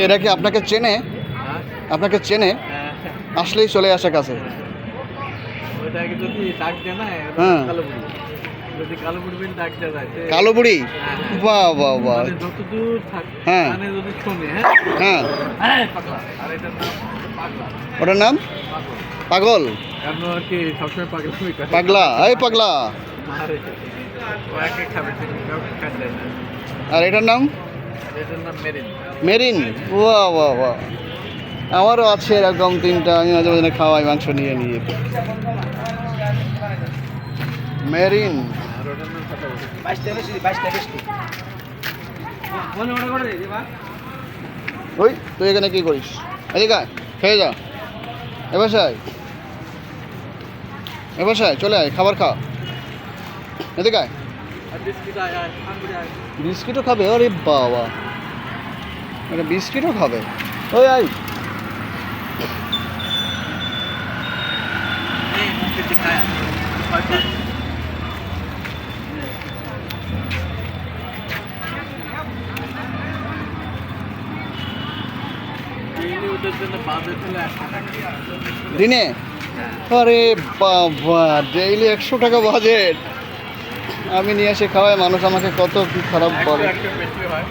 এরা কি আপনাকে চেনে? আপনাকে চেনে? আসলেই চলে আসে কাছে। ওটাকে যদি ডাক দেয় না, হ্যাঁ। কালো বুড়ি। যদি কালো বুড়ি বলে ডাক দেওয়া যায়, কালো বুড়ি? বাহ বাহ বাহ। মানে যতদূর থাকে, হ্যাঁ। মানে যদি শোনে, হ্যাঁ, হ্যাঁ পাগলা। আর এটার নাম হচ্ছে পাগলা। ওটার নাম পাগল। পাগল। কারণ আর কি সবসময় পাগলামি করে। পাগলা, এই পাগলা। মারে। ও একে খাবে, কাউকে খায় দেয় না। আর এটার নাম এটার নাম মেরিন। মেরিন। বাহ বাহ বাহ। আমারও আছে এরকম 3টা, আমি মাঝে মাঝে খাওয়াই মাংস নিয়ে নিয়ে। মেরিন। আর ওটার নাম কথা বলি। 22টা বেশি। বলে ওটা করে দে বা। ওই তুই এখানে কি করিস? এদিকে আয়, খেয়ে যা। এ বাসায়, এ বাসায় চলে আয়, খাবার খা। এদিকে আয়। আর বিস্কিট আয় আয়, আঙ্গুরি আয়। বিস্কিটও খাবে? আরে বাবা, এটা বিস্কিটও খাবে? ওই আয়। এই মুখে দিখায়া। হয়তো ডেইলি ওদের জন্য বাজেট হলো 100 টাকা। দিনে? আরে বাবা, ডেইলি 100 টাকা বাজেট। আমি নিয়ে এসে খাওয়াই, মানুষ আমাকে কত কি খারাপ বলে। একটু বেশি হয়।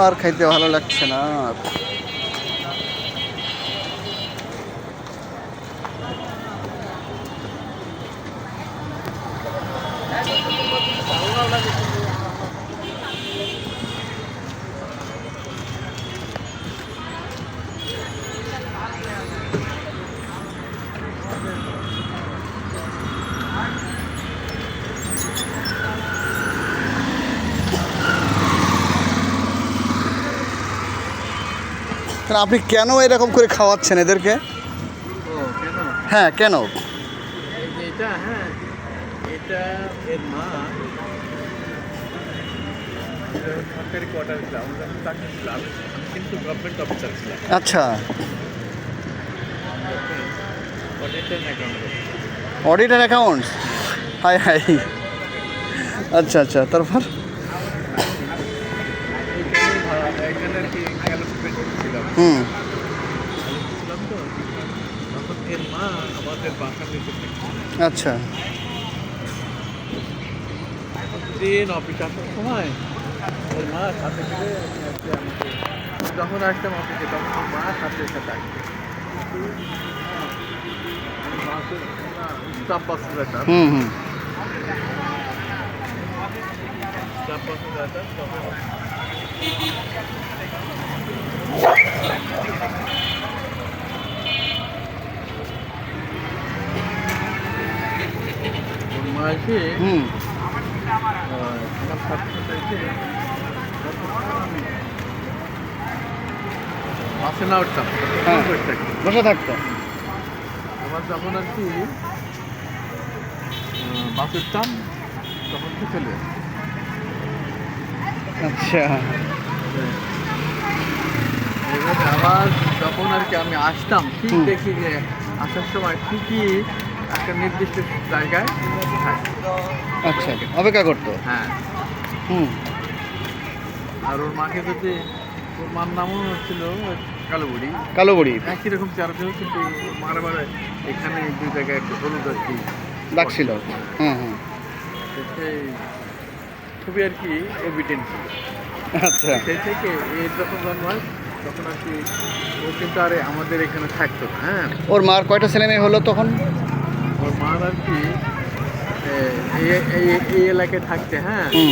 আর খাইতে ভালো লাগছে না। আপনি কেন এরকম করে খাওয়াচ্ছেন এদেরকে? ও কেন? হ্যাঁ, কেন? এই যে এটা, হ্যাঁ, এটা এর মা সরকারি কোয়ার্টার ছিল। আমরা যখন চাকরি ছিল, আমি কিন্তু গভর্নমেন্ট অফিসার ছিলাম। আচ্ছা, অডিটের account. Audit and accounts. High high. আচ্ছা আচ্ছা, তারপর? এখানে আর কি অ্যালোকেটেড ছিলাম। হুম। ছিলাম তো, তখন এর মা আমাদের বাসার নিচে থাকতো। আচ্ছা। দিন অফিস আসার সময় ওর মা সাথে করে আজকে আমাকে, যখন আসতাম অফিসে তখন ওর মা সাথে সাথে আসতো। বাসের স্টাফ বাসে যেতাম, হুম হুম। স্টাফ বাসে যেতাম তখন ওর মা এসে হুম। আমার সাথে সাথে এসে বাসে না উঠতাম, হ্যাঁ। বসে থাকতাম। বসে থাকতো? আমার যখন আর কি বাস উঠতাম তখন তো চলে যেত। আচ্ছা। এইভাবে আবার যখন আর কি আমি আসতাম, ঠিক হুম। দেখি যে আসার সময় ঠিকই একটা নির্দিষ্ট জায়গায় থাকে। আচ্ছা, অপেক্ষা করতো? হ্যাঁ। হুম। আর ওর মাকে যদি, ওর মার নামও ছিল কালো বুড়ি, কালো বুড়ি। একই রকম চারজন, কিন্তু মারা মারা এখানে 2 জায়গায় একটু হলুদ আর কি ডাকছিল? হ্যাঁ হ্যাঁ। সেই খুবই আর কি এভিডেন্ট ছিল। আচ্ছা। সেই থেকে এই যখন জন্ম হয় তখন আর কি ও কিন্তু আর আমাদের এখানে থাকতো না। হ্যাঁ, ওর মার কয়টা ছেলে মেয়ে হলো তখন? ওর মার আর কি এই এলাকায় থাকতে, হ্যাঁ, হুম।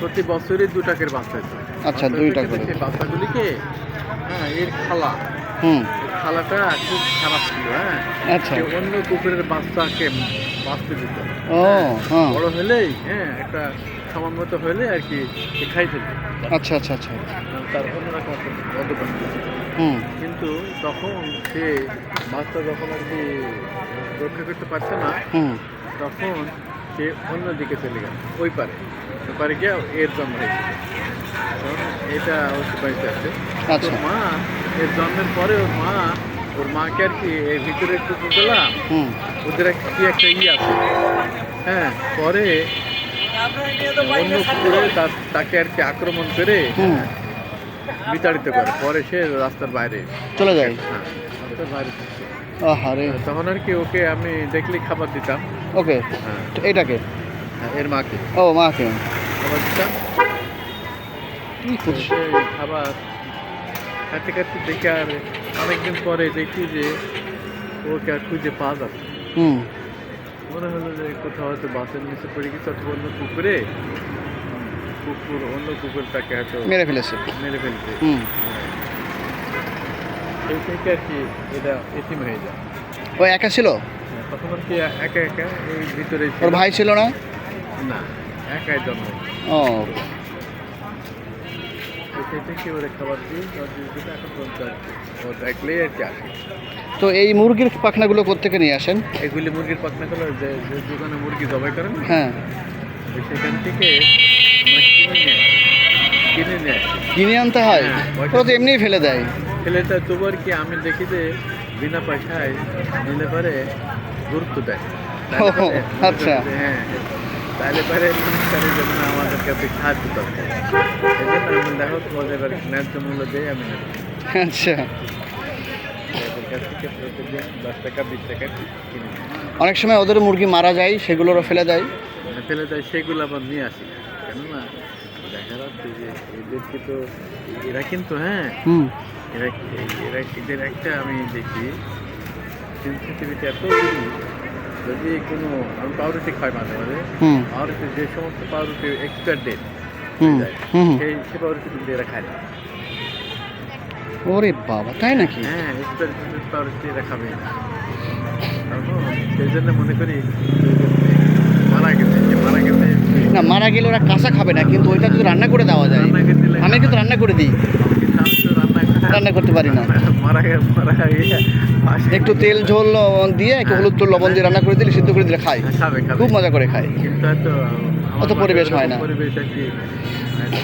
প্রতি বছরই 2 টাকার বাচ্চা হতো। আচ্ছা, 2 টাকা করে। সেই বাচ্চাগুলিকে, হ্যাঁ, এর খালা হুম। খালাটা খুব খারাপ ছিল, হ্যাঁ। আচ্ছা। সে অন্য কুকুরের বাচ্চাকে বাঁচতে দিত না। ও হ্যাঁ। বড় হলেই, হ্যাঁ, একটা সময় মতো হলে আর কি সে খাই ফেলত। আচ্ছা আচ্ছা আচ্ছা। তার অন্যরকম একটা অধপন ছিল। হুম কিন্তু তখন সে বাচ্চা যখন আর কি রক্ষা করতে পারছে না, হুম। তখন সে অন্যদিকে চলে গেল, ওই পারে গিয়ে এর জন্ম হয়েছিল। তখন এটা হচ্ছে বাড়িতে আছে। তো আচ্ছা। মা এর জন্মের পরে ওর মাকে আর কি এর ভিতরে কুকুরগুলা হুম ওদের কি একটা আছে, হ্যাঁ। পরে অন্য কুকুরে তাকে আর কি আক্রমণ করে হুম। বিতাড়িত করে, পরে সে রাস্তার বাইরে, চলে যায়। হ্যাঁ, রাস্তার বাইরে থাকে। আহারে। তখন আর কি ওকে আমি দেখলেই খাবার দিতাম, ওকে। হ্যাঁ, এইটাকে? হ্যাঁ, এর মাকে ও মাকে। খাবার দিতাম। কি করছিস? সেই খাবার খাতে খাতে দেখে আর অনেকদিন পরে দেখি যে ওকে আর খুঁজে পাওয়া যাচ্ছে না। হুম। মনে হলো যে কোথাও হয়তো বাসের নিচে পড়ে গেছে অথবা অন্য কুকুরে অন্য কুকুর তাকে হয়তো মেরে ফেলেছে। মেরে ফেলছে। হুম। হ্যাঁ। সেই থেকে আর কি এটা এতিম হয়ে যায়। ও একা ছিল? হ্যাঁ, তখন আর কি একা একা এই ভিতরে ওর ভাই ছিল না? না, একাই জন্ম। ও সেই থেকে ওরে খাবার দিই, এখন পর্যন্ত আর কি ও দেখলেই আর কি আসে। তো এই মুরগির পাখনাগুলো কোত্থেকে নিয়ে আসেন? এগুলি মুরগির পাখনাগুলো যে যে দোকানে মুরগি জবাই করেন না, হ্যাঁ। সেখান থেকে আমরা কিনে নিয়ে আসি। কিনে আনতে হয়? হ্যাঁ, ওরা তো এমনিই ফেলে দেয়। ছেলেটা তবু আর কি আমি দেখি যে বিনা পয়সায় নিলে পরে গুরুত্ব দেয়। তাহলে ও, পরে মনে আচ্ছা। করে যে হ্যাঁ, তাহলে পরে মানুষের জন্য আমাদের কাছে সাহায্য দরকার। এই জন্য আমি দেখো তোমাদের এবার ন্যায্য মূল্য দিয়ে আমি নেব। আচ্ছা। তাদের কাছ থেকে প্রতিদিন 10 টাকা 20 টাকা কিনে নিই। অনেক সময় ওদের মুরগি মারা যায়, সেগুলো ওরা ফেলে দেয়। ফেলে দেয়, সেগুলো আবার নিয়ে আসি। কেননা দেখা যাচ্ছে যে এদেরকে তো এরা কিন্তু, হ্যাঁ, হুম এরা এদের একটা আমি দেখি সেন্সিটিভিটি এত বেশি। যদি কোনো আমি পাউরুটি খাই মাঝে মাঝে, হুম পাউরুটি যে সমস্ত পাউরুটি এক্সপায়ার ডেট হুম হুম। সেই পাউরুটি কিন্তু এরা খায় না। ওরে বাবা, তাই নাকি? হ্যাঁ, এক্সপায়ার ডেট পাউরুটি এরা খাবে না। তখন সেই জন্য মনে করি মারা গেছে না, মারা গেলে ওরা কাঁচা খাবে না, কিন্তু ওইটা যদি রান্না করে দেওয়া যায়। রান্না করে দিলে আমি কিন্তু রান্না করে দিই। কিন্তু আমি তো রান্না করতে পারি না। মারা গিয়ে পাশে একটু তেল ঝোল দিয়ে একটু হলুদ টুল লবণ দিয়ে রান্না করে দিলে, সিদ্ধ করে দিলে খাই। খাবে খুব মজা করে খাই। কিন্তু হয়তো আমার অত পরিবেশ হয় না। পরিবেশ আর কি হয় না।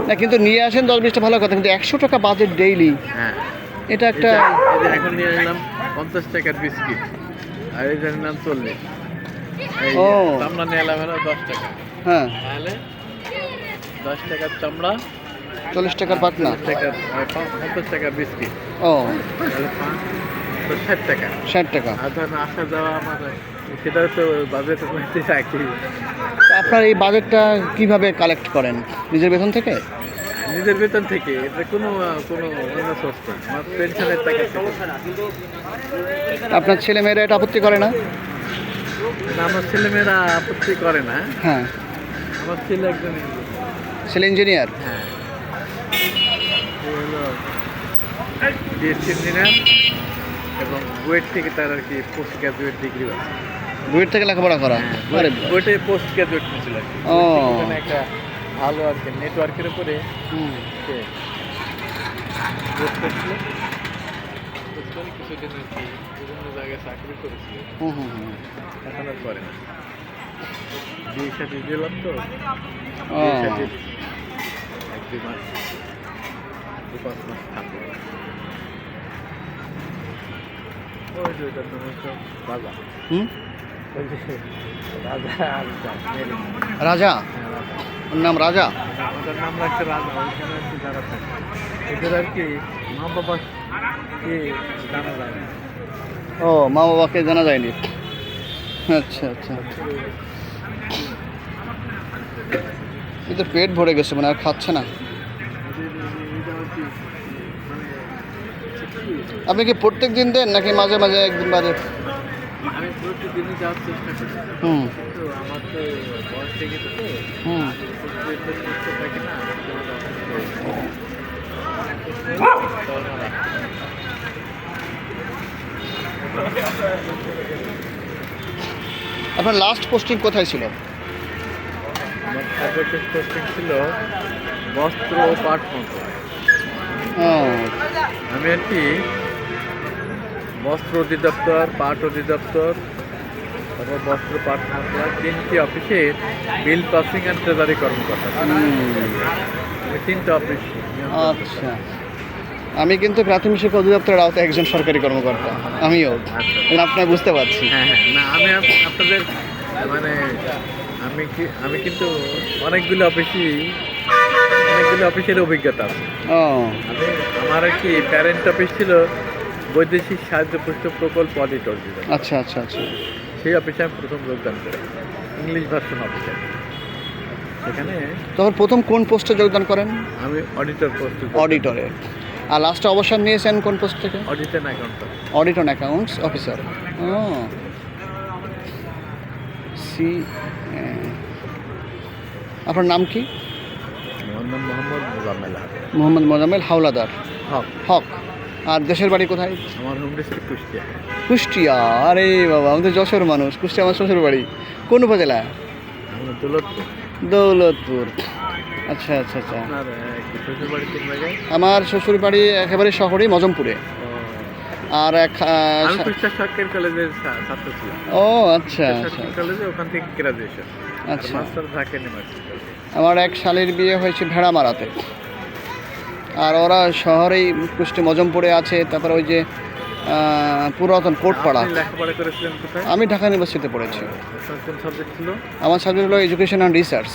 না, কিন্তু নিয়ে আসেন 10-20টা ভালো কথা, কিন্তু 100 টাকা বাজেট ডেইলি, হ্যাঁ, এটা একটা। এই যে এখন নিয়ে নিলাম 50 টাকার বিস্কিট, আর এই যে নিলাম 40। এই ও। চামড়া নিয়ে এলাম হলো 10 টাকা। হ্যাঁ, তাহলে 10 টাকার চামড়া, 40 টাকার পাখনা। 50 টাকার বিস্কিট, ও, তাহলে 60 টাকা। 60 টাকা। আর ধরেন আসা যাওয়া আমার সেটা তো বাজেটের মধ্যে রাখি। তো আপনার এই বাজেটটা কিভাবে কালেক্ট করেন? নিজের বেতন থেকে? নিজের বেতন থেকে, এটা কোনো অন্য সোর্স নেই, আমার পেনশনের টাকা থেকে। আপনার ছেলে মেয়েরা এটা আপত্তি করে না? না, আমার ছেলেমেয়েরা আপত্তি করে না। হ্যাঁ। আমার ছেলে একজন ছেলে ইঞ্জিনিয়ার? হ্যাঁ, সে হলো বিএসসি ইঞ্জিনিয়ার এবং বুয়েট থেকে তার আর কি পোস্ট গ্রাজুয়েট ডিগ্রি আছে। বুয়েট থেকে লেখাপড়া করা? আরে বাহ। বুয়েটে পোস্ট গ্রাজুয়েট ছিল আর কি। ও। ওখানে একটা ভালো আর কি নেটওয়ার্কের উপরে হুম। সে পোস্ট করছিল। পোস্ট করে কিছুদিন আর কি বিভিন্ন জায়গায় চাকরি করেছিল, হুম হুম হুম। এখন আর করে না। বিয়ে সাথে দিলাম তো, ও। বিয়ে সাথে 1-2 মাস 2-5 মাস থাকবো। ওই যে ওইটার নাম হচ্ছে রাজা। হুম। ওই যে রাজা আর মেরে। রাজা? হ্যাঁ, রাজা। ওর নাম রাজা? ওটার নাম রাখছে রাজা। ওইখানে আর কি যারা থাকে এদের আর কি মা বাবাকে জানা যায় না। ও, মা বাবাকে জানা যায়নি। আচ্ছা আচ্ছা। এদের পেট ভরে গেছে, মানে আর খাচ্ছে না। এটা আর কি মানে আপনি কি প্রত্যেক দিন দেন নাকি মাঝে মাঝে একদিন বাদে? আমি প্রতিদিনই যাওয়ার চেষ্টা করি, হুম কিন্তু আমার তো বয়স হয়ে গেছে তো, হুম। প্রতিদিন তো সুস্থ থাকি না। তো আপনার লাস্ট পোস্টিং কোথায় ছিল? আমার সর্বশেষ পোস্টিং ছিল বস্ত্র ও পাট মন্ত্রণালয়। ও আমি আর কি বস্ত্র অধিদপ্তর, পাট অধিদপ্তর, তারপর বস্ত্র পাট মন্ত্রণালয় 3টি অফিসের বিল প্রসেসিং অ্যান্ড ট্রেজারি কর্মকর্তা। আমি 3টা অফিস আচ্ছা, আমি কিন্তু প্রাথমিক শিক্ষা অধিদপ্তরের আওতায় একজন সরকারি কর্মকর্তা, আমিও। আচ্ছা। আপনার বুঝতে পারছি। হ্যাঁ হ্যাঁ, না আমি আপনাদের মানে আমি কিন্তু অনেকগুলো অফিসের অভিজ্ঞতা আছে। ও আমার আর কি প্যারেন্ট অফিস ছিল বৈদেশিক সাহায্য পুষ্ট প্রকল্প অডিটর। আচ্ছা আচ্ছা আচ্ছা। সেই অফিসে আমি প্রথম যোগদান করি, ইংলিশ ভার্সন অফিসে। সেখানে তখন প্রথম কোন পোস্টে যোগদান করেন? আমি অডিটর পোস্ট, অডিটরে। আর লাস্টে অবসর নিয়েছেন কোন পোস্ট থেকে? Auditor account. Audit and accounts officer. O C. আপনার নাম কি? আমার নাম মোহাম্মদ মোজাম্মেল হক। মোহাম্মদ মোজাম্মেল হাওলাদার হক। হক। আর দেশের বাড়ি কোথায়? আমার হোম ডিস্ট্রিক্ট কুষ্টিয়া। কুষ্টিয়া। আরে বাবা, আমাদের যশোর মানুষ। কুষ্টিয়া আমার শ্বশুর বাড়ি। কোন উপজেলা? আমার দৌলতপুর। দৌলতপুর। আচ্ছা আচ্ছা আচ্ছা। আপনার শ্বশুর বাড়ি কোন জায়গায়? আমার শ্বশুর বাড়ি একেবারে শহরে মজমপুরে। আর এক আমি কুষ্টিয়া সরকারি কলেজের ছাত্র ছিলাম। ও আচ্ছা আচ্ছা। সরকারি কলেজে ওখান থেকে গ্রাজুয়েশন। আচ্ছা। Master Dhaka university. আমার এক শালীর বিয়ে হয়েছে ভেড়ামারাতে। আর ওরা শহরেই কুষ্টি মজমপুরে আছে। তারপরে ওই যে পুরাতন কোটপাড়া। আপনি লেখাপড়া করেছিলেন কোথায়? আমি ঢাকা ইউনিভার্সিটিতে পড়েছি। আপনার কোন সাবজেক্ট ছিল? আমার সাবজেক্ট হলো এডুকেশন অ্যান্ড রিসার্চ,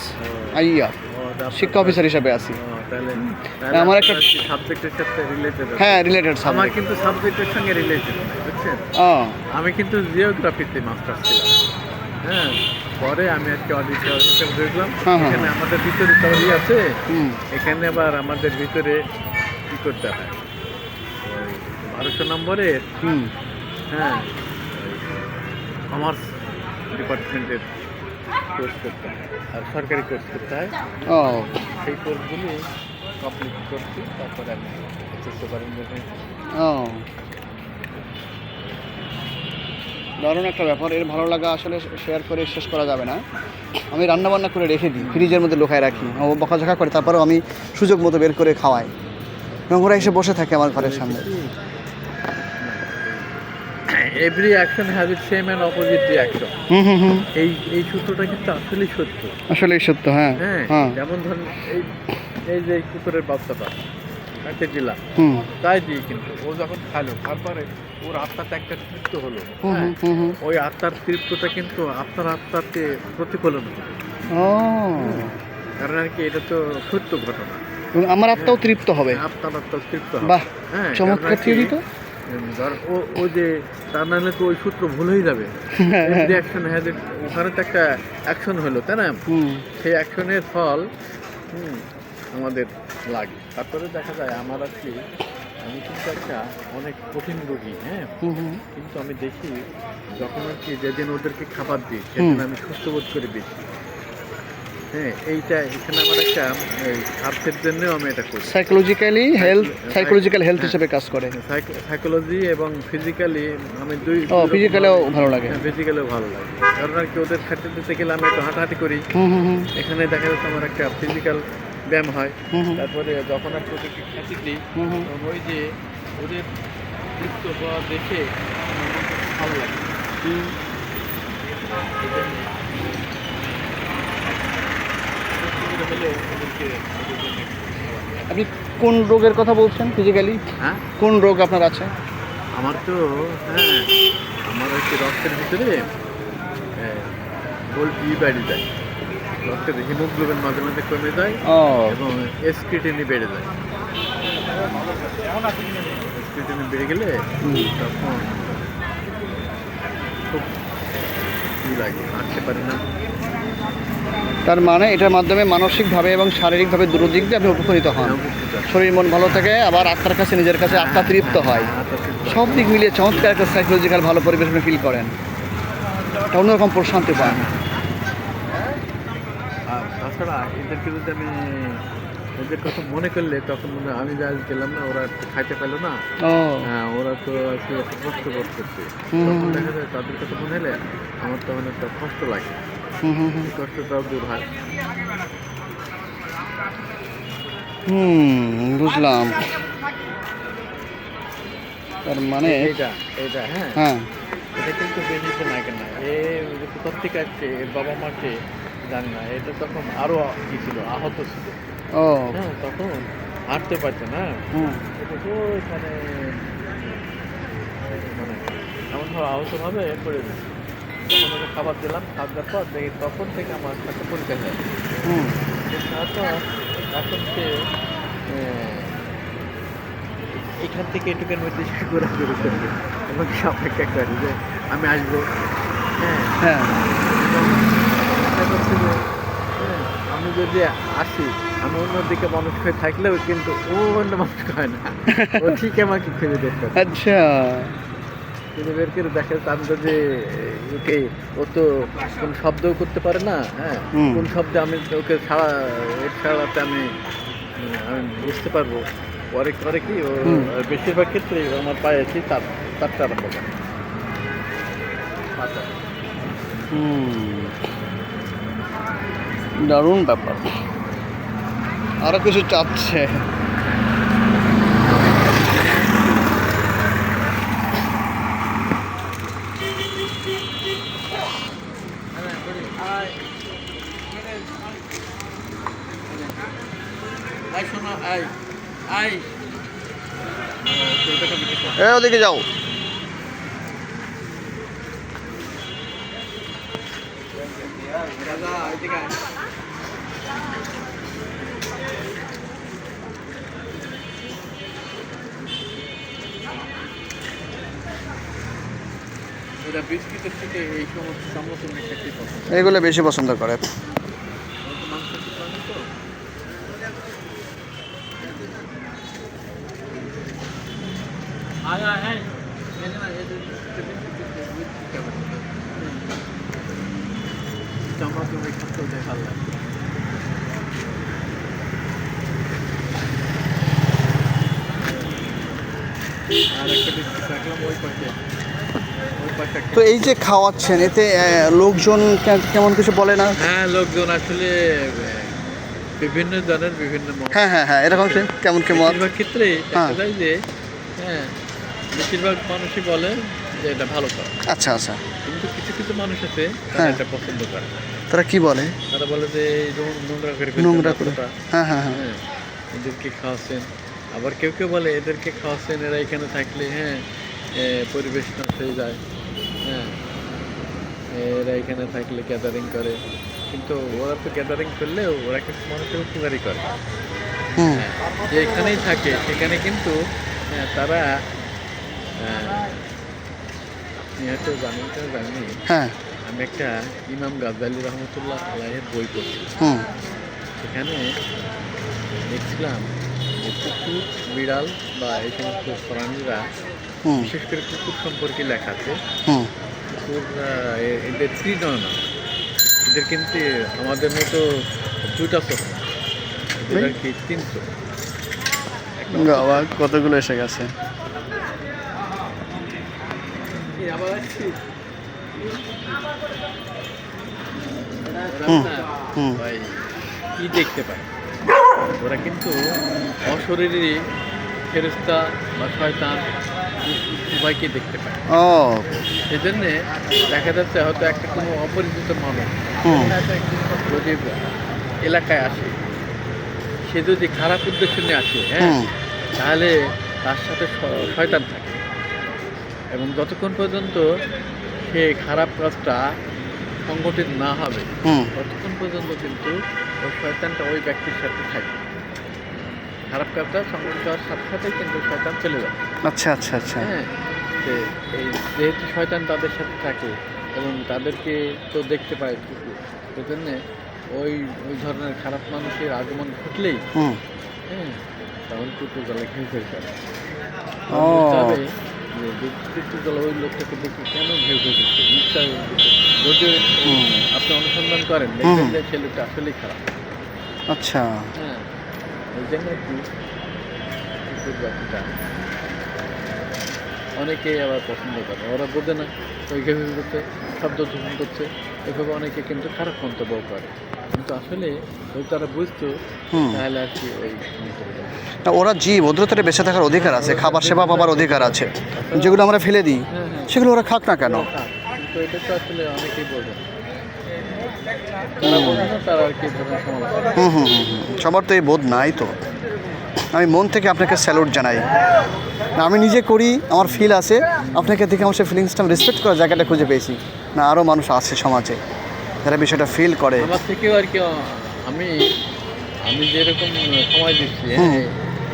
আইয়া। শিক্ষা অফিসার হিসাবে আছি। তাহলে আমার একটা সাবজেক্টের সাথে রিলেটেড। হ্যাঁ, রিলেটেড আমার সাবজেক্ট। কিন্তু সাবজেক্টের সঙ্গে রিলেটেড না, বুঝছেন? ও আমি কিন্তু জিওগ্রাফিতে মাস্টার ছিলাম। হ্যাঁ, পরে আমি আজকে অডিটর হিসেবে দেখলাম। হ্যাঁ, হ্যাঁ। এখানে আমাদের ভিতরে তৈরি আছে। হুম এখানে আবার আমাদের ভিতরে কি করতে হয়, ওই 1200 নম্বরের, হুম। হ্যাঁ, কমার্স ডিপার্টমেন্টের কোর্স করতে হয় আর সরকারি কোর্স করতে হয়। ও সেই কোর্সগুলি কমপ্লিট করছি, তারপরে আমি চেষ্টা করেন। ও দারুণ একটা ব্যাপার। এর ভালো লাগা আসলে শেয়ার করে শেষ করা যাবে না। আমি রান্না বান্না করে রেখে দিই, ফ্রিজের মধ্যে লুকায় রাখি। ও বকাঝকা করে, তারপরেও আমি সুযোগ মতো বের করে খাওয়াই এবং ওরা এসে বসে থাকে আমার ঘরের সামনে। Every action has it same and opposite reaction. হুম। এই সূত্রটা কিন্তু আসলেই সত্য। আসলেই সত্য। হ্যাঁ হ্যাঁ, হ্যাঁ। যেমন ধরুন এই যে কুকুরের বাচ্চাটা কাটতে দিলাম, হুম তাই দিয়ে কিন্তু ও যখন খাইলো, তারপরে ওর আত্মাটা একটা তৃপ্ত হলো। হুম হ্যাঁ, হুম হুম। ওই আত্মার তৃপ্তটা কিন্তু আপনার আত্মাতে প্রতিফলন হলো। ও কারণ আর কি এটা তো সত্য ঘটনা। এবং আমার আত্মাও তৃপ্ত হবে। আপনার আত্মা তৃপ্ত হবে। বাহ, হ্যাঁ, চমৎকার থিওরি তো। ধর ও যে তার নাহলে তো ওই সূত্র ভুল হয়ে যাবে। রিঅ্যাকশন হ্যাজ ইট, ওখানে তো একটা অ্যাকশন হলো, তাই না? হুম সেই অ্যাকশনের ফল আমাদের লাগে। তারপরে দেখা যায় আমার আর কি, আমি কিন্তু একটা অনেক কঠিন রোগী। হ্যাঁ, হুম হুম। কিন্তু আমি দেখি যখন আর কি যেদিন ওদেরকে খাবার দিই সেদিন আমি সুস্থ বোধ করে বেশি। হ্যাঁ, এইটা এখানে আমার একটা এই স্বার্থের জন্যও আমি এটা করি। সাইকোলজিক্যালি হেলথ হিসেবে কাজ করে। সাইকোলজি এবং ফিজিক্যালি আমি দুই। ও ফিজিক্যালিও ভালো লাগে। ফিজিক্যালিও ভালো লাগে, কারণ আর কি ওদের খাদ্য দিতে গেলে আমি একটু হাঁটাহাঁটি করি। হুম হুম হুম এখানে দেখা যাচ্ছে আমার একটা ফিজিক্যাল ব্যায়াম হয়। হুম হুম। তারপরে যখন আর কি ওদেরকে খাঁচি দিই, হুম হুম। তখন ওই যে ওদের তৃপ্ত হওয়া দেখে আমার খুব ভালো লাগে। এই জন্যে হলেও ওদেরকে ওদের জন্য খাবার। আপনি কোন রোগের কথা বলছেন ফিজিক্যালি? হ্যাঁ, কোন রোগ আপনার আছে? আমার তো হ্যাঁ, আমার হচ্ছে রক্তের ভিতরে গোল্ড বেড়ে যায়, রক্তের হিমোগ্লোবিন মাঝে মাঝে কমে যায় ও এবং স্ক্রিটিনি বেড়ে যায়। স্ক্রিটিনি বেড়ে গেলে তখন খুব ই লাগে, হাঁটতে পারি না। তার মানে এটার মাধ্যমে মানসিকভাবে এবং শারীরিকভাবে দুটো দিক দিয়ে আপনি উপকৃত হন। শরীর মন ভালো থাকে, আবার আত্মার কাছে নিজের কাছে আত্মা তৃপ্ত হয়। সব দিক মিলিয়ে চমৎকার একটা সাইকোলজিক্যাল ভালো পরিবেশ আপনি ফিল করেন। একটা অন্যরকম প্রশান্তি পান। আর তাছাড়া এদেরকে যদি আমি ওদের কথা মনে করলে তখন মনে হয় আমি যা গেলাম না, ওরা একটু খাইতে পেলো না, ও হ্যাঁ ওরা তো আসলে একটা কষ্ট বোধ করছে। হুম, তখন হুম, দেখা যায় তাদের কথা মনে হলে আমার তখন একটা কষ্ট লাগে, হুম হুম হুম এই কষ্টটাও দূর হয়। বুঝলাম। তার মানে এইটা এইটা হ্যাঁ, হ্যাঁ এটা কিন্তু বেশিতে না কেন, এ কোথার থেকে আসছে এর বাবা মাকে জানি না, এটা তখন আরো কি ছিল, আহত ছিল। ও হ্যাঁ তখন হাঁটতে পারছে না, হুম এটা তো মানে মানে এমন ভাবে আহত ভাবে পড়ে গেছে। তখন ওকে খাবার দিলাম, খাবার দেওয়ার পর দেখি তখন থেকে আমার সাথে পরিচয় হয়। হুম তারপর এখন সে এখান থেকে এটুকের মধ্যে সে ঘোরাঘুরি করবে এবং সে অপেক্ষা করে যে আমি আসবো। হ্যাঁ হ্যাঁ এবং চেষ্টা করছে যে হ্যাঁ, আমি যদি আসি, আমি অন্যদিকে মানুষ হয়ে থাকলেও কিন্তু ও অন্য মানুষ হয় না, ও ঠিক আমাকে খুঁজে বের করে। আচ্ছা খুঁজে বের করে দেখা যাচ্ছে আমি যদি ওকে, ও তো কোন শব্দও করতে পারে না, হ্যাঁ হুম। কোন শব্দে আমি ওকে ছাড়া, ওর ছাড়াতে আমি আমি বুঝতে পারবো। পরে করে কি ও হুম। বেশিরভাগ ক্ষেত্রে আমার পায়ে আছি তার তারটা আরম্ভ করে। আচ্ছা দারুণ ব্যাপার। আরো কিছু চাচ্ছে। আই শোনো, আই আই ওদিকে যাও। দাদা এদিকে আয়। এরা বিস্কিটের থেকে এই সমস্ত চামচের খেতে পছন্দ করে। এগুলো বেশি পছন্দ করে। ওরা তো মাংস খেতে পারে না তো। আয় আয় আয়। এই যে না, এই যে বিস্কিট খাবে। চামচ তুমি খাতে ওদের ভালো লাগে। আর একটা বিস্কিট রাখলাম ওই পাশে, ওই পাশে একটা। তো এই যে খাওয়াচ্ছেন এতে লোকজন কেমন কিছু বলে না? হ্যাঁ লোকজন আসলে বিভিন্ন জনের বিভিন্ন মত। হ্যাঁ হ্যাঁ হ্যাঁ এরকম কেমন কেমন? বেশিরভাগ ক্ষেত্রেই হ্যাঁ। দেখা যায় যে হ্যাঁ বেশিরভাগ মানুষই বলে যে এটা ভালো খাওয়া, আচ্ছা আচ্ছা। কিন্তু কিছু কিছু মানুষ আছে তারা হ্যাঁ। এটা পছন্দ করে না। তারা কি বলে? তারা বলে যে এই নোংরা করে ফেলছেন নোংরা করে। রাস্তাটা। হ্যাঁ হ্যাঁ হ্যাঁ হ্যাঁ এদেরকে খাওয়াচ্ছেন। আবার কেউ কেউ বলে এদেরকে খাওয়াচ্ছেন, এরা এখানে থাকলে হ্যাঁ পরিবেশ নষ্ট হয়ে যায়, হ্যাঁ এরা এখানে থাকলে গ্যাদারিং করে, কিন্তু ওরা তো গ্যাদারিং করলেও ওরা কিন্তু মানুষের উপকারই করে। হুম হ্যাঁ, যে এখানেই থাকে সেখানে কিন্তু তারা আপনি হয়তো জানেন কেউ জানি, হ্যাঁ আমি একটা ইমাম গাজ্জালি রহমতুল্লাহ আলাইহের বই পড়ছি, হুম সেখানে দেখছিলাম যে কুকুর বিড়াল বা এই সমস্ত প্রাণীরা, হুম বিশেষ করে কুকুর সম্পর্কে লেখা আছে। হুম কুকুর এদের তৃণয় না, এদের কিন্তু আমাদের মতো দুটা চোখ না, এদের আর কি তিন চোখ। একটা বাবা কতগুলো এসে গেছে। আবার আসছি। হুম, ওরা না হুম। ভাই কি দেখতে পায়, ওরা কিন্তু অশরীরী ফেরেশতা বা শয়তান সবাইকে দেখতে পায়। ও সেজন্যে দেখা যাচ্ছে হয়তো একটা কোনো অপরিচিত মানুষ হুম যদি এলাকায় আসে, সে যদি খারাপ উদ্দেশ্য নিয়ে আসে, হ্যাঁ হুম তাহলে তার সাথে শয়তান থাকে, এবং যতক্ষণ পর্যন্ত সে খারাপ কাজটা সংগঠিত না হবে হুম ততক্ষণ পর্যন্ত কিন্তু ওই শয়তানটা ওই ব্যক্তির সাথে থাকবে। খারাপ কাজটা সংগঠিত হওয়ার সাথে সাথে কিন্তু শয়তান চলে যাবে। আচ্ছা আচ্ছা আচ্ছা হ্যাঁ এই যেহেতু শয়তান তাদের সাথে থাকে এবং তাদেরকে তো দেখতে পায় কুকুর, সেজন্য ওই ওই ধরনের খারাপ মানুষের আগমন ঘটলেই হুম হ্যাঁ তখন কুকুর গলা ঘেউ ঘেউ করে। ও বুঝতে হবে যে কুকুর গলা ওই লোকটাকে দেখে কেন ঘেউ ঘেউ করছে, নিশ্চয় যদি আপনি অনুসন্ধান করেন দেখবেন যে সে লোকটা আসলেই খারাপ। আচ্ছা হ্যাঁ এই জন্য কি কুকুর পাখিটা অনেকেই আবার পছন্দ করে, ওরা বোঝে না ওইভাবে করতে শব্দ দূষণ করছে, এভাবে অনেকে কিন্তু খারাপ মন্তব্য করে, কিন্তু আসলে ওই তারা বুঝতো তাহলে আর কি ওই না, ওরা জীব, ওদের তো বেঁচে থাকার অধিকার আছে, খাবার সেবা পাবার অধিকার আছে, যেগুলো আমরা ফেলে দিই সেগুলো ওরা খাক না কেন? কিন্তু এটা তো আসলে অনেকেই বোঝে না। তারা বোঝে না, তারা আর কি ধরনের সমালোচনা। সবার তো এই বোধ নাই। তো আমি মন থেকে আপনাকে স্যালুট জানাই। না, আমি নিজে করি, আমার ফিল আছে, আপনাকে দেখে আমার সেই ফিলিংসটা আমি রেসপেক্ট করার জায়গাটা খুঁজে পেয়েছি। না, আরও মানুষ আছে সমাজে যারা বিষয়টা ফিল করে। আমার থেকেও আর কি আমি আমি যেরকম সময় দিচ্ছি, হ্যাঁ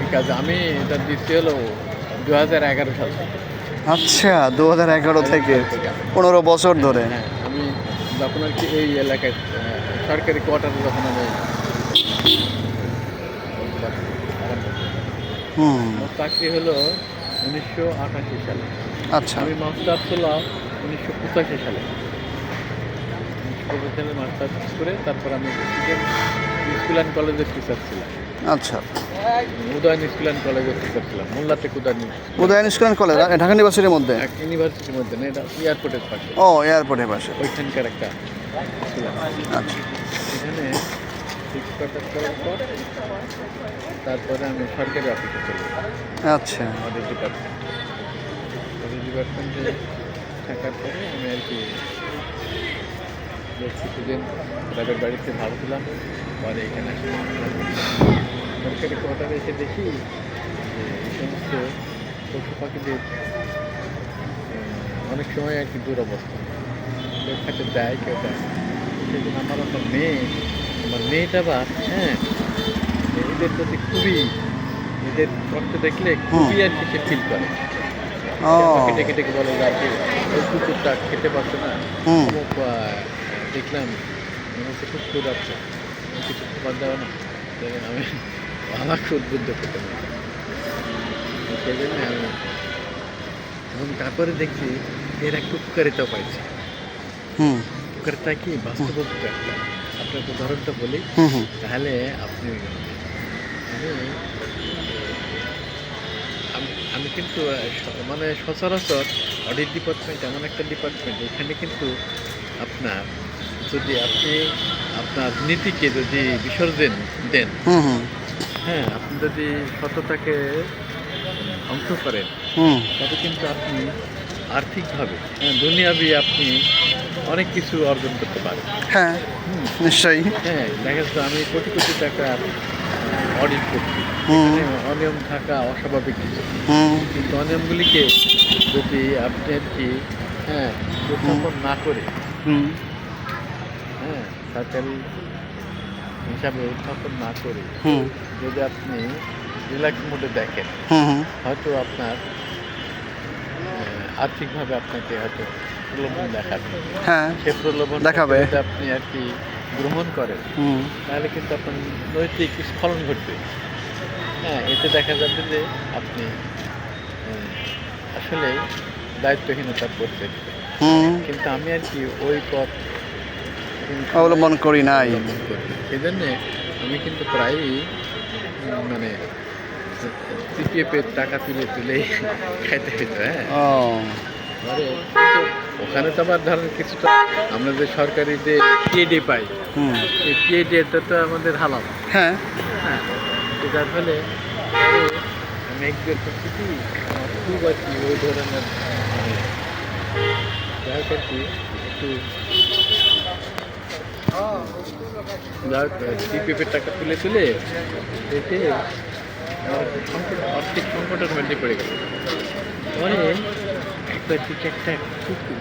এই কাজে আমি এটা দিচ্ছি হলো 2011 সাল থেকে। আচ্ছা, 2011 থেকে 15 বছর ধরে। হ্যাঁ, আমি যখন আর কি এই এলাকায় সরকারি কোয়ার্টারে যখন আমি আমার চাকরি হলো 1988 সালে। আচ্ছা, আমি মাস্টার্স হলাম 1985 সালে। 1985 সালে মাস্টার্স করে তারপর আমি স্কুল অ্যান্ড কলেজের টিচার ছিলাম। আচ্ছা। উদয়ন স্কুল অ্যান্ড কলেজের টিচার ছিলাম, মোল্লাতে Udayan school and college Dhaka ইউনিভার্সিটির মধ্যে? এক ইউনিভার্সিটির মধ্যে না, এটা এয়ারপোর্টের পাশে। ও, এয়ারপোর্টের পাশে। ওইখানকার একটা ছিলাম। আচ্ছা। এখানে 6 কোয়ার্টার করার পর তারপরে আমি সরকারি অফিসে চলে যাই। আচ্ছা। অডিট ডিপার্টমেন্টে থাকার পরে আমি আর কি বেশ কিছুদিন তাদের বাড়িতে ভাবছিলাম, পরে এখানে সরকারি কোয়ার্টারে এসে দেখি যে এই সমস্ত পশু পাখিদের অনেক সময় আর কি দুরবস্থা, কেউ খেতে দেয় কেউ দেয়। সেই জন্য আমার একটা মেয়ে, আমার মেয়েটা বা হ্যাঁ এদের প্রতি খুবই, এদের কষ্ট দেখলে খুবই আর কি সে ফিল করে। কেটে কেটে বলে যে আর কি ওই কুকুরটা খেতে পারছে না, দেখলাম মনে হচ্ছে খুব ক্ষুদ আছে, কিছু খাবার দেওয়া না, দেখেন আমি আমাকে উদ্বুদ্ধ করতে পারি। সেই জন্য আমি এবং তারপরে দেখছি এর একটু উপকারিতাও পাইছি। উপকারিতা কি বাস্তব উপকারিতা, আপনাকে উদাহরণটা বলি তাহলে আপনি আমি কিন্তু মানে সচরাচর অডিট ডিপার্টমেন্ট এমন একটা ডিপার্টমেন্ট, এখানে কিন্তু আপনার যদি আপনি আপনার নীতিকে যদি বিসর্জন দেন, হ্যাঁ আপনি যদি সততাকে ধ্বংস করেন, তবে কিন্তু আপনি আর্থিকভাবে দুনিয়াবি আপনি অনেক কিছু অর্জন করতে পারেন। হ্যাঁ, নিশ্চয়ই। হ্যাঁ, দেখা যাচ্ছে আমি কোটি কোটি টাকার অডিট করছি, অনিয়ম থাকা অস্বাভাবিক কিছু, কিন্তু অনিয়মগুলিকে যদি আপনি আর কি হ্যাঁ উপস্থাপন না করে হ্যাঁ সরকারি হিসাবে উত্থাপন না করে যদি আপনি রিল্যাক্স মোডে দেখেন, হয়তো আপনার আর্থিকভাবে আপনাকে হয়তো প্রলোভন দেখাবে। হ্যাঁ, সে প্রলোভন দেখাবে। যদি আপনি আর কি গ্রহণ করেন, তাহলে কিন্তু আপনার নৈতিক স্খলন ঘটবে। হ্যাঁ, এতে দেখা যাবে যে আপনি আসলে দায়িত্বহীনতার পড়তে, কিন্তু আমি আর কি ওই পথ অবলম্বন করি নাই। সেই জন্যে আমি কিন্তু প্রায়ই মানে সিপিএফের টাকা তুলে খাইতে হইতো। হ্যাঁ, ওখানে তো আবার ধরেন কিছুটা আমরা যে সরকারি যে পিএডি পাই, এই পিএডিটা তো আমাদের হালাল। হ্যাঁ, হ্যাঁ, যার ফলে আমি একবার করছি কি আমার খুব আর কি ওই ধরনের যাই আর কি একটু সিপিএফের টাকা তুলে এতে আর্থিক সংকটের মধ্যে পড়ে গেল। পরে একবার দিকে একটা কুকুর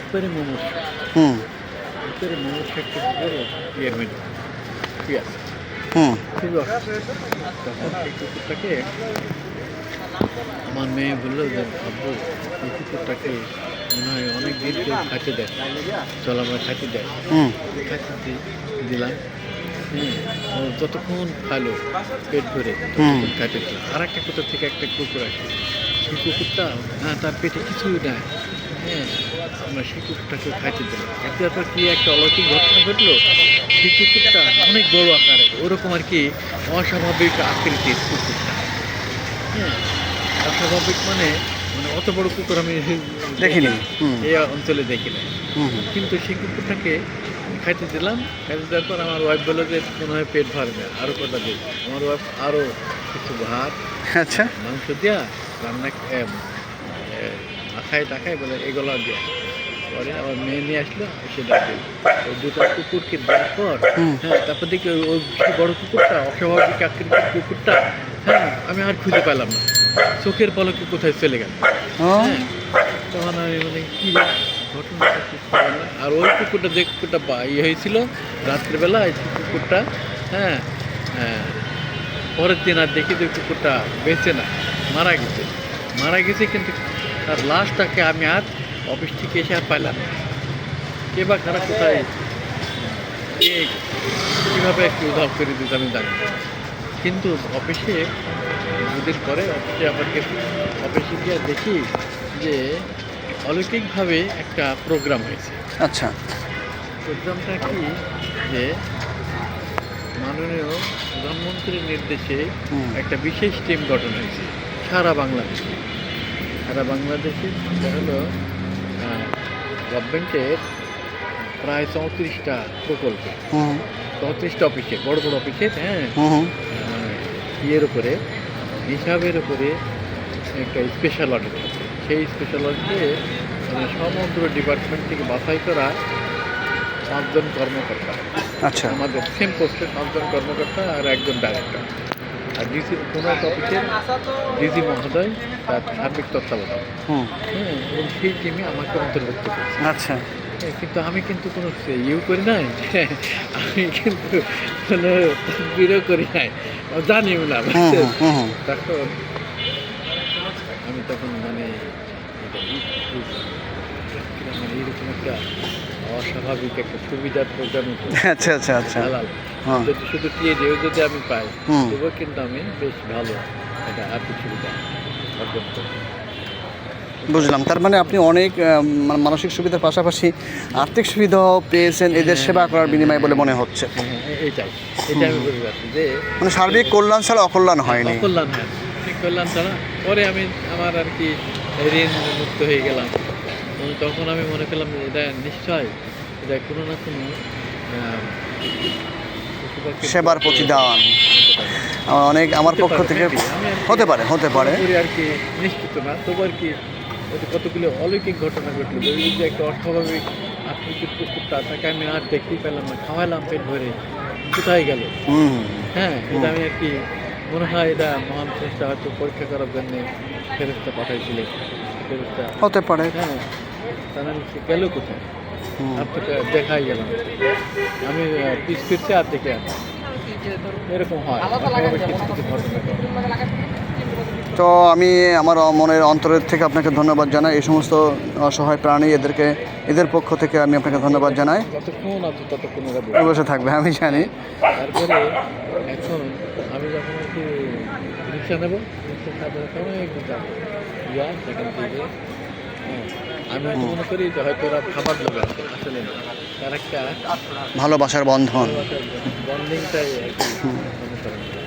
একবারে মমস্য, একবারে মমস্য একটা বড় ইয়ের মধ্যে শুয়ে আছে, খুবই অসুস্থ। তখন সেই কুকুরটাকে আমার মেয়ে বললো যে আব্বু এই কুকুরটাকে মনে হয় অনেক দিন কেউ খাইতে দেয়, চল আমরা খাইতে দেয়। খাইতে দিলাম, ও যতক্ষণ খাইলো পেট ভরে ততক্ষণ খাইতে দিলাম। আর একটা কোথা থেকে একটা কুকুর আসে, সেই কুকুরটা তার পেটে কিছুই নাই, হ্যাঁ আমরা সেই কুকুরটাকে খাইতে দিলাম। এতে তারপর কি একটা অলৌকিক ঘটনা ঘটলো, সেই কুকুরটা অনেক বড় আকারে, ওরকম আর কি অস্বাভাবিক আকৃতির কুকুরটা। হ্যাঁ, অস্বাভাবিক মানে মানে অত বড় কুকুর আমি দেখিনি। হুম। এই অঞ্চলে দেখি নাই। হুম হুম। কিন্তু সেই কুকুরটাকে খাইতে দিলাম, খাইতে দেওয়ার পর আমার ওয়াইফ বললো যে মনে হয় পেট ভরবে, আরও কটা দিই। আমার ওয়াইফ আরও কিছু ভাত আচ্ছা। মাংস দিয়া রান্না মাখায় টাখায় বলে এগুলো দেওয়া। পরে আবার মেয়ে নিয়ে আসলো, সেটা দিল। ওই দুটো কুকুরকে দেওয়ার পর হুম। হ্যাঁ তারপর দেখি ওই সেই বড় কুকুরটা, অস্বাভাবিক আকৃতির কুকুরটা, হ্যাঁ আমি আর খুঁজে পেলাম না, চোখের পলকে কোথায় চলে গেল। ও হ্যাঁ, তখন আমি মানে কী ঘটনাটা ঠিক পেলাম না। আর ওই কুকুরটা যে কুকুরটা ইয়ে হয়েছিল রাত্রেবেলা, এই কুকুরটা হ্যাঁ হ্যাঁ পরের দিন আর দেখি যে কুকুরটা বেঁচে না, মারা গেছে। মারা গেছে, কিন্তু তার লাশটাকে আমি আর অফিস থেকে এসে আর পাইলাম না। কে বা কারা কোথায় কে কীভাবে একটু উদ্ধার করে দিতে আমি জানি না। কিন্তু অফিসে দুদিন পরে অফিসে আবার অফিসে গিয়ে দেখি যে অলৌকিকভাবে একটা প্রোগ্রাম হয়েছে। আচ্ছা। প্রোগ্রামটা কি, যে মাননীয় প্রধানমন্ত্রীর নির্দেশে হুম। একটা বিশেষ টিম গঠন হয়েছে সারা বাংলাদেশে। সারা বাংলাদেশে এটা হলো গভর্নমেন্টের প্রায় 34টা প্রকল্প, হুম 34টা অফিসে, বড় বড় অফিসে, হ্যাঁ হুম হুম। ইয়ের উপরে হিসাবের উপরে একটা স্পেশাল অডিট আছে। সেই স্পেশাল অডিটে মানে সমগ্র ডিপার্টমেন্ট থেকে বাছাই করা 5জন কর্মকর্তা, আচ্ছা। আমাদের সেম পোস্টে 5জন কর্মকর্তা আর একজন ডাইরেক্টর। আর ডিসি কোনো একটা অফিসের ডিজি মহোদয় তার সার্বিক তত্ত্বাবধান। হুম। হ্যাঁ, এবং সেই টিমে আমাকে অন্তর্ভুক্ত করেছে। আচ্ছা। হ্যাঁ, কিন্তু আমি কিন্তু কোনো ইউ করি নাই, আমি কিন্তু কোনো বিরো করি নাই, জানিও না। হুম হুম হুম হুম। তখন আমি তখন মানে মানে এইরকম একটা অস্বাভাবিক একটা সুবিধার প্রোগ্রামে আচ্ছা আচ্ছা আচ্ছা। হ্যাঁ। যদি শুধু টিএডিও যদি আমি পাই, হুম। তবুও কিন্তু আমি বেশ ভালো একটা আর্থিক সুবিধা অর্জন করি। বুঝলাম। তার মানে আপনি অনেক মানসিক সুবিধার পাশাপাশি আর্থিক সুবিধাও পেয়েছেন এদের সেবা করার বিনিময়ে বলে মনে হচ্ছে। এইটাই আমি বলতে চাচ্ছি যে মানে সার্বিক কল্যাণ ছাড়া অকল্যাণ হয়নি। অকল্যাণ, হ্যাঁ ঠিক কল্যাণ ছাড়া। পরে আমি আমার আর কি ঋণ মুক্ত হয়ে গেলাম, এবং তখন আমি মনে করলাম যে এটা নিশ্চয় এটা কোনো না কোনো পশুপাখির সেবার প্রতিদান অনেক আমার হতে পক্ষ পারে, থেকে maybe। আমি আর কি হতে পারে পুরোপুরি আর কি নিশ্চিত না, তবু আর কি ওই যে কতগুলো অলৌকিক ঘটনা ঘটলো। ওই যে একটা অস্বাভাবিক আকৃতির কুকুরটা, তাকে আমি আর দেখতেই পেলাম না, খাওয়ালাম পেট ভরে, কোথায় গেল। হুম। হ্যাঁ, এটা আমি আর কি মনে হয় এটা মহান স্রষ্টা হয়তো পরীক্ষা করার জন্য ফেরেশতা পাঠাইছিলেন। ফেরেশতা, হতে পারে। হ্যাঁ, তাহলে সে গেল কোথায়, হুম। আর তো দেখাই গেল না। আমি পিস ফিরছে আর দেখে আসি, এরকম হয় অস্বাভাবিক কিছু কিছু ঘটনা ঘটে। তো আমি আমার মনের অন্তরের থেকে আপনাকে ধন্যবাদ জানাই। এই সমস্ত অসহায় প্রাণী এদের পক্ষ থেকে আমি আপনাকে ধন্যবাদ জানাই। যতক্ষণ আছে ততক্ষণ ওরা বসে থাকবে আমি জানি। তারপরে এখন আমি যখন আর কি রিক্সা নেবো, রিক্সা সাধারণত অনেক সেখান থেকে আমি হয়তো মনে করি যে হয়তো ওরা খাবার লোক আছে, আসলে না, তার একটা ভালোবাসার বন্ধন। বন্ডিংটাই আর কি অনুসরণ করে।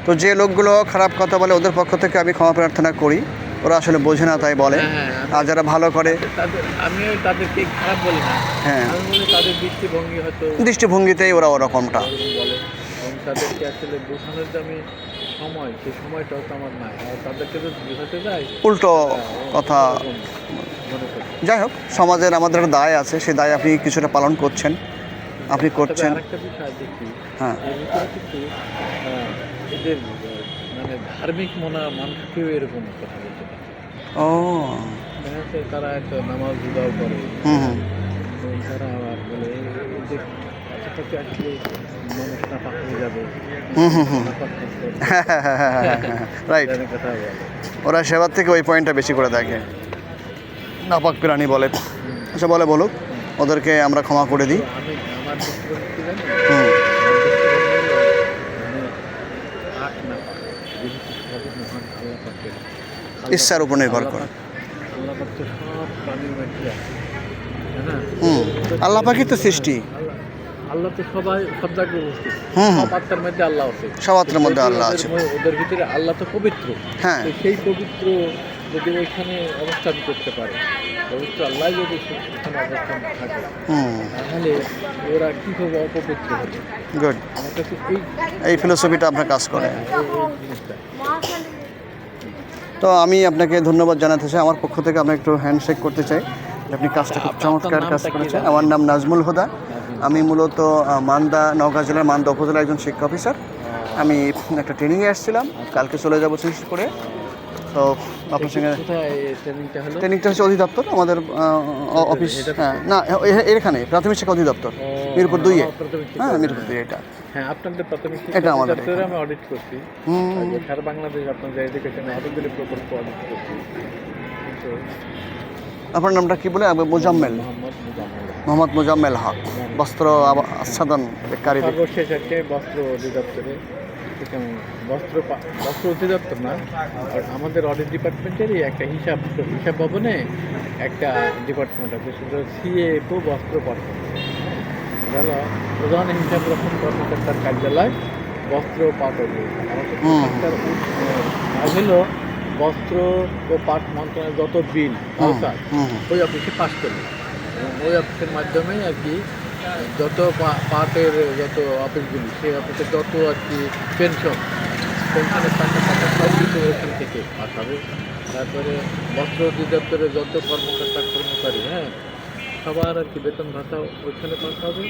তো যে লোকগুলো খারাপ কথা বলে ওদের পক্ষ থেকে আমি ক্ষমা প্রার্থনা করি, ওরা আসলে বোঝে না তাই বলে। হ্যাঁ, আর যারা ভালো করে আমিও তাদেরকে খারাপ বলি না, হ্যাঁ, আমি বলি তাদের দৃষ্টিভঙ্গি হয়তো দৃষ্টিভঙ্গিতেই ওরা ওরকমটা এরকম বলে, এবং তাদেরকে আসলে বোঝানোর যে আমি সময়, সেই সময়টাও তো আমার নাই। আর তাদেরকে যদি বোঝাতে যাই উল্টো কথা। মনে করি। যাই হোক, সমাজের আমাদের একটা দায় আছে, সেই দায় আপনি কিছুটা পালন করছেন, আপনি করছেন। তবে আরেকটা বিষয় দেখি, হ্যাঁ। এর ভিতরে কিন্তু এদের মানে ধার্মিক মানুষকেও এরকম কথা বলতে পারে। ও দেখা যাচ্ছে তারা একটা নামাজ রোজাও করে, হুম হুম। এবং তারা আবার বলে এদের কাছাকাছি আসলে মানুষ নাপাক হয়ে যাবে, হুম হুম হুম। নাপাক থাকতে হবে। রাইট। এদের কথা বলে। ওরা সেবার থেকে ওই পয়েন্টটা বেশি করে দেখে, নাপাক প্রাণী বলে। আচ্ছা, বলুক, ওদেরকে আমরা ক্ষমা করে দিই। আমি আমার দৃষ্টিভঙ্গি কি জানি, হুম। মানে পাক না পাক, যেহেতু সবই মহান আল্লাহ পাকের, ইচ্ছার উপর নির্ভর করে। আল্লাহ পাক তো সব প্রাণীর মধ্যে আছে, তাই না? আল্লাহ পাকই তো সৃষ্টি। আল্লাহ তো সবাই সব জায়গায় উপস্থিত, হুম। সব আত্মার মধ্যে আল্লাহ আছে, সব আত্মার মধ্যে যদি আল্লাহ আছে। ওদের ভিতরে আল্লাহ তো পবিত্র, হ্যাঁ। তো সেই পবিত্র যদি ওইখানে অবস্থান করতে পারে, পবিত্র আল্লাহ যদি সেখানে অবস্থান থাকে, তাহলে ওরা কীভাবে অপবিত্র হবে? গুড। আমার কাছে এই ফিলোসফিটা আপনার কাজ করে। এই জিনিসটা তো আমি আপনাকে ধন্যবাদ জানাতে চাই, আমার পক্ষ থেকে আমি একটু হ্যান্ডশেক করতে চাই। আপনি কাজটা খুব চমৎকার কাজ করেছেন। আমার নাম নাজমুল হুদা, আমি মূলত মান্দা, নওগাঁ জেলার মান্দা উপজেলার একজন শিক্ষা অফিসার। আমি একটা ট্রেনিংয়ে আসছিলাম, কালকে চলে যাবো শেষ করে। তো আপনার সঙ্গে কোথায় ট্রেনিংটা হলো? ট্রেনিংটা হচ্ছে অধিদপ্তর, আমাদের অফিস। হ্যাঁ, না এখানে প্রাথমিক শিক্ষা অধিদপ্তর, মিরপুর 2-এ। হ্যাঁ, মিরপুর 2 এটা। হ্যাঁ, আপনাদের প্রাথমিক এটা আমাদের শিক্ষা আমি অডিট করছি, সারা বাংলাদেশ আপনাদের এডুকেশন অনেকগুলি প্রকল্প অডিট করছি, কিন্তু আপনার নামটা কি বলে? মোজাম্মেল, মোহাম্মদ মোজাম্মেল হক, বস্ত্র আচ্ছাদন বেকারি। সর্বশেষ একটা বস্ত্র অধিদপ্তরে, সেখানে বস্ত্র অধিদপ্তর না, আমাদের অডিট ডিপার্টমেন্টেরই একটা হিসাব ভবনে একটা ডিপার্টমেন্ট আছে, সেটা সিএফও বস্ত্র পর্ষদ। এটা হলো প্রধান হিসাব রক্ষণ কর্মকর্তার কার্যালয়, বস্ত্র ও পাট অধিদপ্তর। আমাদের কাজ হলো বস্ত্র ও পাট মন্ত্রণালয়ের যত বিল ওই অফিসে পাস করবে, এবং ওই অফিসের মাধ্যমে আর কি যত পাটের যত অফিসগুলি, সেই অফিসের যত আর কি পেনশনের টাকা সব কিছু ওইখান থেকে পাস হবে। তারপরে বস্ত্র অধিদপ্তরের যত কর্মচারী, হ্যাঁ, সবার আর কি বেতন ভাতা ওইখানে পাস হবে,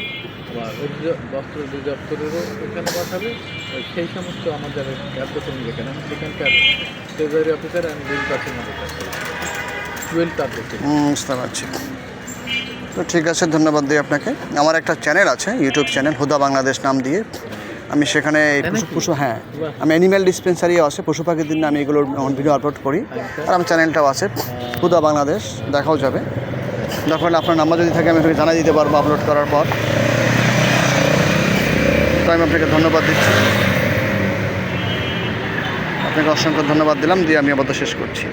আবার বস্ত্র অধিদপ্তরেরও ওইখানে পাস হবে। সেই সমস্ত আমাদের কার্যক্রম যেখানে, সেখানকার treasury officer and bill passing officer 12 subject. বুঝতে পারছি। তো ঠিক আছে, ধন্যবাদ দিই আপনাকে। আমার একটা চ্যানেল আছে, ইউটিউব চ্যানেল হুদা বাংলাদেশ নাম দিয়ে। আমি সেখানে হ্যাঁ, আমি অ্যানিম্যাল ডিসপেন্সারিও আছে, পশু পাখির দিন আমি এগুলোর ভিডিও আপলোড করি। আর আমার চ্যানেলটাও আছে হুদা বাংলাদেশ, দেখাও যাবে। দরকার হলে আপনার নাম্বার যদি থাকে আমি আপনাকে জানাই দিতে পারবো আপলোড করার পর। তো আমি আপনাকে ধন্যবাদ দিচ্ছি, আপনাকে অসংখ্য ধন্যবাদ দিলাম, দিয়ে আমি আপাতত শেষ করছি।